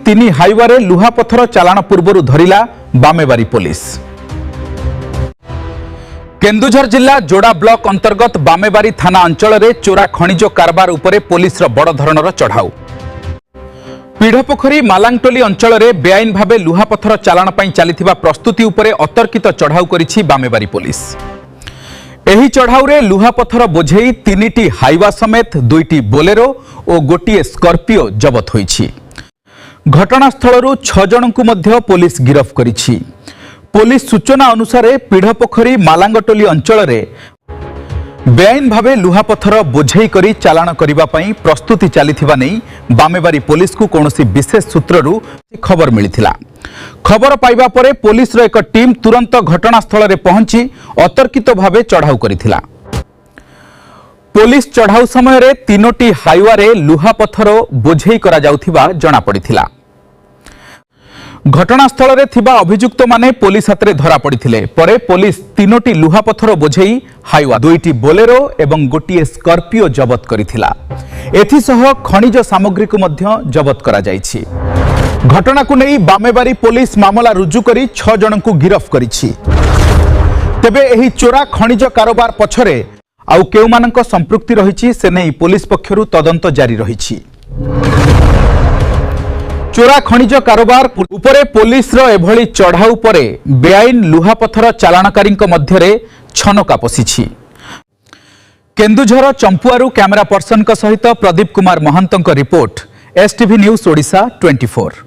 तीन हाईवे लुहापथर चालाण पूर्व धरिला बामेबारी पुलिस। केन्दुझर जिला जोड़ा ब्लॉक अंतर्गत बामेबारी थाना अंचल में चोरा खनिज कारबार उपरे पुलिस बड़ धरणर चढ़ाऊ। पीढ़पोखरी मालांगटोली अंचल में बेआईन भावे लुहापथर चालाण पर चली प्रस्तुति उपरे अतर्कित चढ़ाऊ करिछि बामेबारी पुलिस। एही चढ़ाऊ रे लुहापथर बोझेई 3टी हाइवा समेत 2टी बोलेरो और गोटे स्कॉर्पियो जबत होईछि। घटनास्थल 6 जनकु मध्य पुलिस गिरफ करिछि। पुलिस सूचना अनुसार पीढ़पोखरी मालांगटोली अंचल में बेआईन भावे लुहापथर बोझेई करी चालाण करिबा पई प्रस्तुति चलीथिबा नै बामेबारी पुलिस को कौनसी विशेष सूत्ररू खबर मिलिथिला। खबर पाइबा परे पुलिस रो एक टीम तुरंत घटनास्थल रे पहुंची अतर्कित भावे चढ़ाऊ करिथिला। पुलिस चढ़ाऊ समय रे 3टी हाईवा रे लुहापथर बोझेई करा जाउथिबा जणा पड़िथिला। घटनास्थल रे थिबा अभियुक्त माने पुलिस हाथ में धरा पड़िथिले। परे पुलिस 3टी लुहापथर बोझेई हाईवा 2टी बोलेरो एवं गोटे स्कॉर्पियो जबत करिथिला। एथिसह खनिज सामग्री को मध्य जबत करा जाइछि। घटना को नहीं बामेबारी पुलिस मामला रुजु करी 6 जनकु गिरफ करिछि। तेबे एही चोरा खनिज कारोबार पछरे आउ केउमानक संपृक्ति रहिछि से नै पुलिस पक्षरु तदंत जारी रहिछि। चोरा खनिज कारोबार उपरे पुलिस रो एभली चढ़ाऊ परे बेआईन लुहापथर चालाणकारी मध्यरे छनका पशिछि। केन्दुझर चंपुआरू कैमरा पर्सन सहित प्रदीप कुमार महंत रिपोर्ट एसटीवी न्यूज ओडिशा 24।